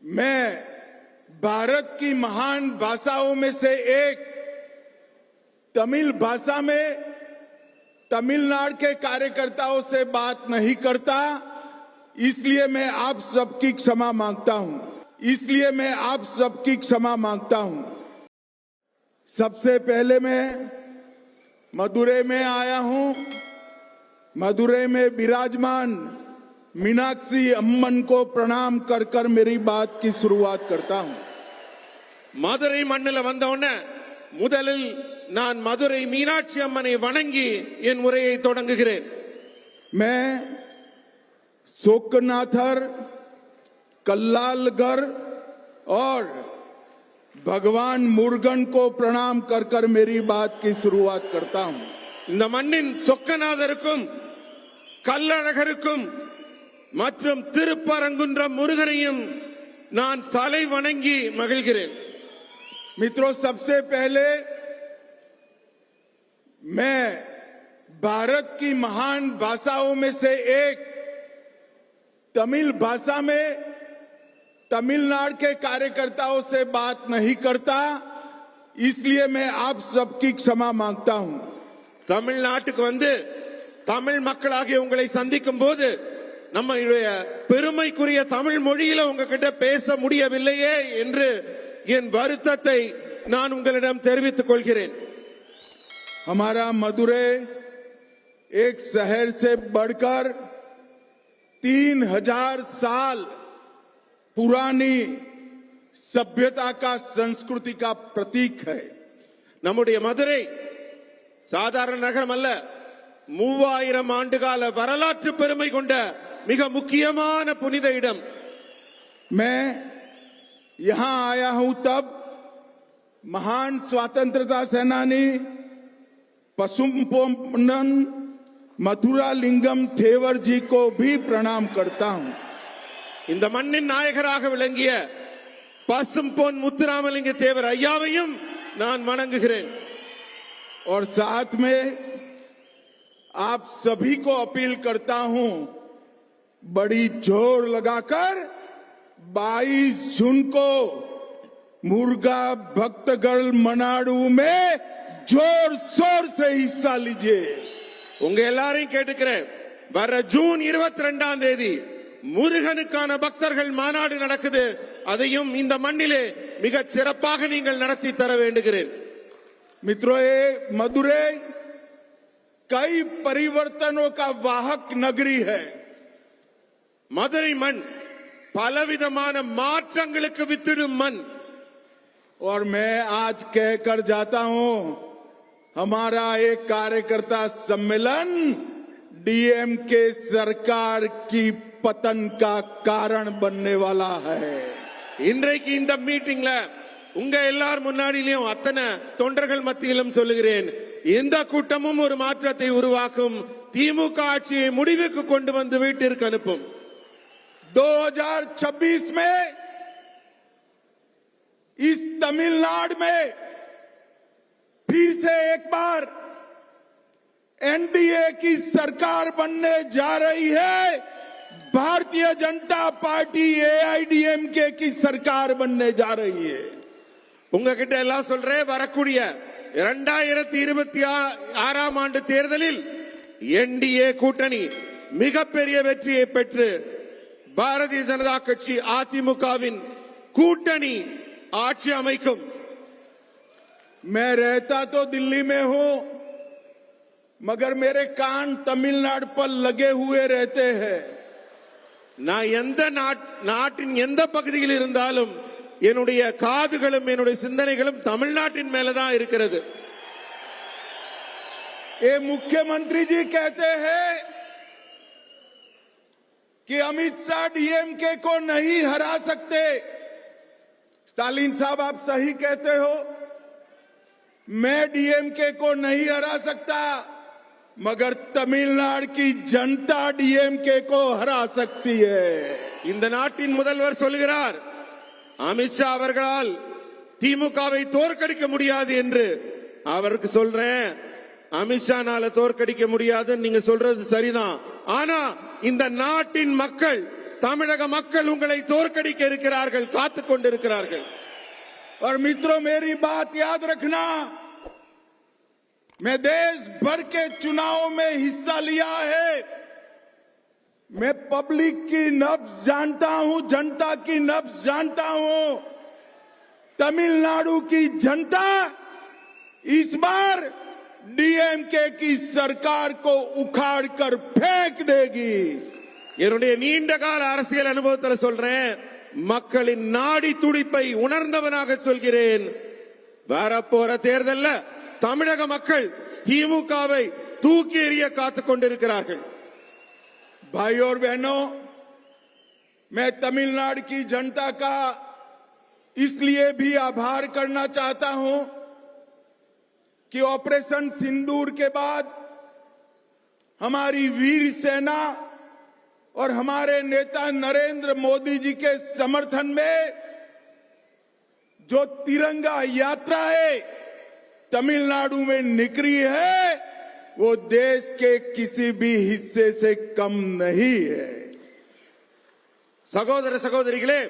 मैं भारत की महान भाषाओं में से एक तमिल भाषा में तमिलनाडु के कार्यकर्ताओं से बात नहीं करता, इसलिए मैं आप सबकी क्षमा मांगता हूं। सबसे पहले मैं मदुरै में आया हूं। मदुरै में विराजमान मीनाक्षी अम्मन को प्रणाम कर कर मेरी बात की शुरुआत करता हूं। மதுரை மண்ணில் வந்தவுடனே முதலில் நான் மதுரை மீனாட்சி அம்மனை வணங்கி என் உரையை தொடங்குகிறேன். मैं शोकनाथर, कल्लालगर और भगवान मुरुगन को प्रणाम कर कर मेरी बात की शुरुआत करता हूं. இந்த மண்ணின் சொக்கநாதருக்கும் கல்லழகருக்கும் மற்றும் திருப்பரங்குன்றம் முருகனையும் நான் தலை வணங்கி மகிழ்கிறேன். मित्रों, सबसे पहले मैं भारत की महान भाषाओं में से एक तमिल भाषा में तमिलनाडु के कार्यकर्ताओं से बात नहीं करता, इसलिए मैं आप सबकी क्षमा मांगता हूं. தமிழ்நாட்டுக்கு வந்து தமிழ் மக்களாகிய உங்களை சந்திக்கும் போது நம்முடைய பெருமைக்குரிய தமிழ் மொழியில உங்ககிட்ட பேச முடியவில்லையே என்று என் வருத்தத்தை நான் உங்களிடம் தெரிவித்துக் கொள்கிறேன். हमारा मदुरै एक शहर से बढ़कर 3000 साल पुरानी सभ्यता का, संस्कृति का प्रतीक है. நம்முடைய மதுரை சாதாரண நகரம் அல்ல, 3000 ஆண்டுகால வரலாற்று பெருமை கொண்ட மிக முக்கியமான புனித இடம். मैं यहां आया हूं तब महान स्वतंत्रता सेनानी पसुम्पोन्नन मथुरालिंगम थेवर जी को भी प्रणाम करता हूं. இந்த மண்ணின் நாயகராக விளங்கிய பசும்பொன் முத்துராமலிங்க தேவர் ஐயாவையும் நான் வணங்குகிறேன். और साथ में आप सभी को अपील करता हूं, बड़ी जोर लगाकर 22 जून को मुर्गा भक्तगढ़ मनाडू में जोर शोर से हिस्सा लीजिए. உங்க எல்லாரையும் கேட்டுக்கிறேன், வர ஜூன் 22ஆம் தேதி முருகனுக்கான பக்தர்கள் மாநாடு நடக்குது. அதையும் இந்த மண்ணிலே மிக சிறப்பாக நீங்கள் நடத்தி தர வேண்டுகிறேன். मित्रों, ये मदुरै कई परिवर्तनों का वाहक नगरी है. மதுரை மண் பலவிதமான மாற்றங்களுக்கு வித்திடும் மண். और मैं आज कहकर जाता हूं, हमारा एक कार्यकर्ता सम्मेलन डीएमके सरकार की पतन का कारण बनने वाला है. இன்றைக்கு இந்த மீட்டிங்ல உங்க எல்லார் முன்னாடியிலும் அத்தனை தொண்டர்கள் மத்தியிலும் சொல்லுகிறேன், இந்த கூட்டமும் ஒரு மாற்றத்தை உருவாக்கும், திமுக ஆட்சியை முடிவுக்கு கொண்டு வந்து வீட்டிற்கு அனுப்பும். 2026 में इस तमिलनाडु में फिर से एक बार एनडीए की सरकार बनने जा रही है. भारतीय जनता पार्टी एआईडीएमके की सरकार बनने जा रही है. உங்ககிட்ட எல்லாம் சொல்றேன், வரக்கூடிய 2026ஆம் ஆண்டு தேர்தலில் என்டிஏ கூட்டணி மிகப்பெரிய வெற்றியை பெற்று பாரதிய ஜனதா கட்சி அதிமுகவின் கூட்டணி ஆட்சி அமைக்கும். मैं रहता तो दिल्ली में हूं, मगर मेरे कान तमिलनाडु पर लगे हुए रहते हैं. நான் எந்த நாட்டின் எந்த பகுதியில் இருந்தாலும் என்னுடைய காதுகளும் என்னுடைய சிந்தனைகளும் தமிழ்நாட்டின் மேலதான் இருக்கிறது. ये मुख्यमंत्री जी कहते हैं कि अमित शाह डीएमके को नहीं हरा सकते. स्टालिन साहब, आप सही कहते हो, मैं डीएमके को नहीं हरा सकता, मगर तमिलनाडु की जनता डीएमके को हरा सकती है. இந்த நாட்டின் முதல்வர் சொல்கிறார், அமித்ஷா அவர்களால் திமுகவை தோற்கடிக்க முடியாது என்று. அவருக்கு சொல்றேன், அமித்ஷானால தோற்கடிக்க முடியாது, நீங்க சொல்றது சரிதான். ஆனா இந்த நாட்டின் மக்கள் தமிழக மக்கள் உங்களை தோற்கடிக்க இருக்கிறார்கள், காத்துக் கொண்டிருக்கிறார்கள். और मित्रों मेरी बात याद रखना, मैं देश भर के चुनाव में हिस्सा लिया है। मैं पब्लिक की नब्ज जानता हूं, जनता की नब्ज जानता हूं। तमिलनाडु की जनता इस बार डीएमके की सरकार को उखाड़ कर फेंक देगी। என்னுடைய நீண்ட கால அரசியல் அனுபவத்தில் சொல்றேன், மக்களின் நாடி துடிப்பை உணர்ந்தவனாக சொல்கிறேன். வரப்போற தேர்தல்ல தமிழக மக்கள் திமுகவை தூக்கி எறிய காத்துக் கொண்டிருக்கிறார்கள். भाई और बहनों, मैं तमिलनाडु की जनता का इसलिए भी आभार करना चाहता हूं कि ऑपरेशन सिंदूर के बाद हमारी वीर सेना और हमारे नेता नरेंद्र मोदी जी के समर्थन में जो तिरंगा यात्रा है तमिलनाडु में निकली है, वो देश के किसी भी हिस्से से कम नहीं है. சகோதர சகோதரிகளே,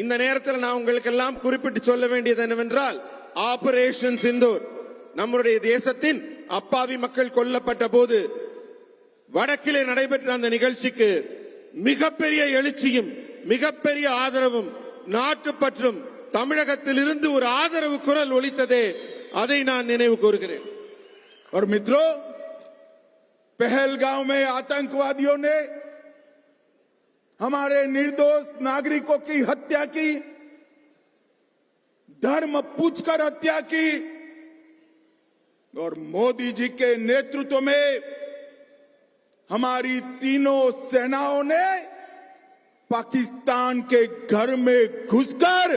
இந்த நேரத்தில் நான் உங்களுக்கு எல்லாம் குறிப்பிட்டு சொல்ல வேண்டியது என்னவென்றால், ஆபரேஷன் சிந்தூர் நம்முடைய தேசத்தின் அப்பாவி மக்கள் கொல்லப்பட்ட போது வடக்கிலே நடைபெற்ற அந்த நிகழ்ச்சிக்கு மிகப்பெரிய எழுச்சியும் மிகப்பெரிய ஆதரவும் நாட்டுப்பற்றும் தமிழகத்தில் இருந்து ஒரு ஆதரவு குரல் ஒலித்ததே, அதை நான் நினைவு கூறுகிறேன். और मित्रों, पहलगांव में आतंकवादियों ने हमारे निर्दोष नागरिकों की हत्या की, धर्म पूछकर हत्या की, और मोदी जी के नेतृत्व में हमारी तीनों सेनाओं ने पाकिस्तान के घर में घुसकर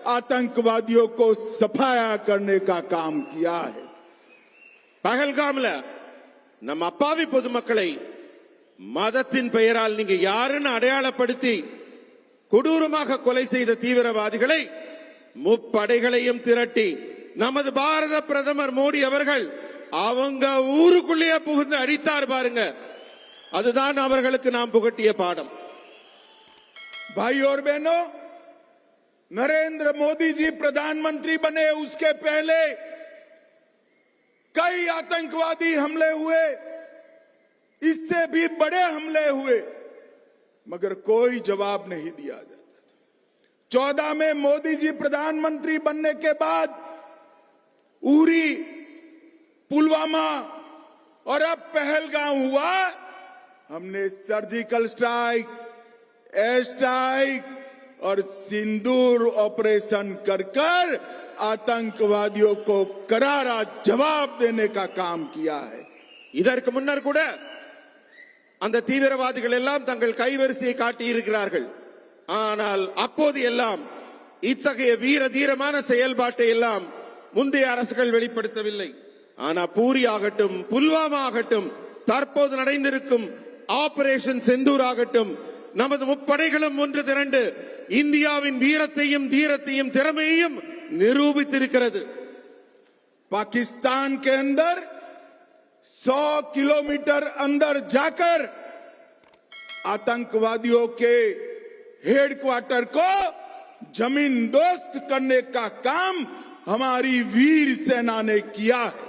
आतंकवादियों को सफाया करने का काम किया है. பகல்காம்ல நம்ம அப்பாவி பொதுமக்களை மதத்தின் பெயரால் நீங்க யாருன்னு அடையாளப்படுத்தி கொடூரமாக கொலை செய்த தீவிரவாதிகளை முப்படைகளையும் திரட்டி நமது பாரத பிரதமர் மோடி அவர்கள் அவங்க ஊருக்குள்ளேயே புகுந்து அடித்தார் பாருங்க, அதுதான் அவர்களுக்கு நாம் புகட்டிய பாடம். भाई और बहनों, नरेंद्र मोदी जी प्रधानमंत्री बने उसके पहले कई आतंकवादी हमले हुए, इससे भी बड़े हमले हुए, मगर कोई जवाब नहीं दिया जाता. 14 में मोदी जी प्रधानमंत्री बनने के बाद उरी, पुलवामा और अब पहलगाम हुआ. हमने सर्जिकल स्ट्राइक, एयर स्ट्राइक और सिंदूर ऑपरेशन कर कर आतंकवादियों को करारा जवाब देने का काम किया है. இதற்கு முன்னர் கூட அந்த தீவிரவாதிகள் எல்லாம் தங்கள் கைவரிசையை காட்டி இருக்கிறார்கள். ஆனால் அப்போது எல்லாம் இத்தகைய வீர தீரமான செயல்பாட்டை எல்லாம் முந்தைய அரசுகள் வெளிப்படுத்தவில்லை. ஆனா பூரி ஆகட்டும், புல்வாமா ஆகட்டும், தற்போது நடந்திருக்கும் ஆபரேஷன் செந்தூர் ஆகட்டும், நமது முப்படைகளும் ஒன்று திரண்டு இந்தியாவின் வீரத்தையும் தீரத்தையும் திறமையையும் நிரூபித்திருக்கிறது. पाकिस्तान के अंदर 100 किलोमीटर अंदर जाकर आतंकवादियों के हेडक्वार्टर को जमीन दोस्त करने का काम हमारी वीर सेना ने किया है.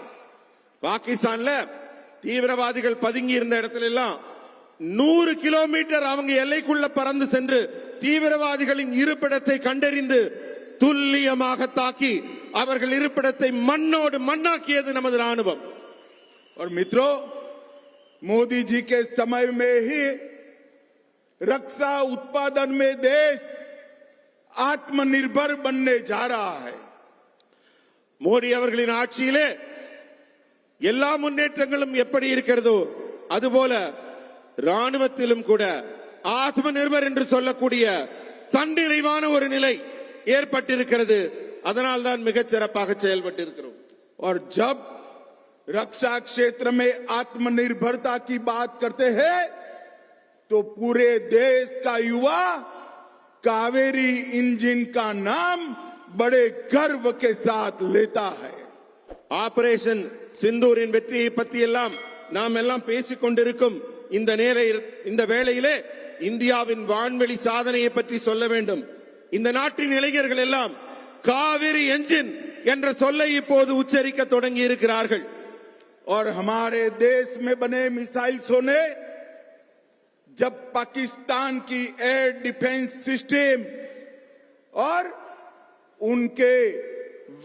பாகிஸ்தான்ல தீவிரவாதிகள் பதுங்கி இருந்த இடத்துல எல்லாம் 100 கிலோமீட்டர் அவங்க எல்லைக்குள்ள பறந்து சென்று தீவிரவாதிகளின் இருப்பிடத்தை கண்டறிந்து துல்லியமாக தாக்கி அவர்கள் இருப்பிடத்தை மண்ணோடு மண்ணாக்கியது நமது ராணுவம். और मित्रों, मोदी जी के समय में ही रक्षा उत्पादन में देश आत्मनिर्भर बनने जा रहा है. மோடி அவர்களின் ஆட்சியிலே எல்லா முன்னேற்றங்களும் எப்படி இருக்கிறதோ அதுபோல ராணுவத்திலும் கூட ஆத்ம நிர்பர் என்று சொல்லக்கூடிய தன்னிறைவான ஒரு நிலை ஏற்பட்டிருக்கிறது. அதனால் தான் மிகச் சிறப்பாக செயல்பட்டு இருக்கிறோம். और जब रक्षा क्षेत्र में आत्मनिर्भरता की बात करते हैं तो पूरे देश का युवा कावेरी इंजन का नाम बड़े गर्व के साथ लेता है. ஆபரேஷன் சிந்தூரின் வெற்றியை பற்றி எல்லாம் நாம் எல்லாம் பேசிக் கொண்டிருக்கும் இந்த வேளையிலே இந்தியாவின் வான்வெளி சாதனையை பற்றி சொல்ல வேண்டும். இந்த நாட்டின் இளைஞர்கள் எல்லாம் காவிரி என்ஜின் என்ற சொல்லை இப்போது உச்சரிக்க தொடங்கி இருக்கிறார்கள். और हमारे देश में बने मिसाइल्सों ने जब पाकिस्तान की एयर डिफेंस सिस्टम और उनके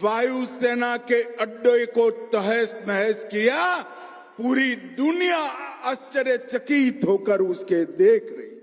वायुसेना के अड्डे को तहस नहस किया, पूरी दुनिया आश्चर्यचकित होकर उसके देख रही।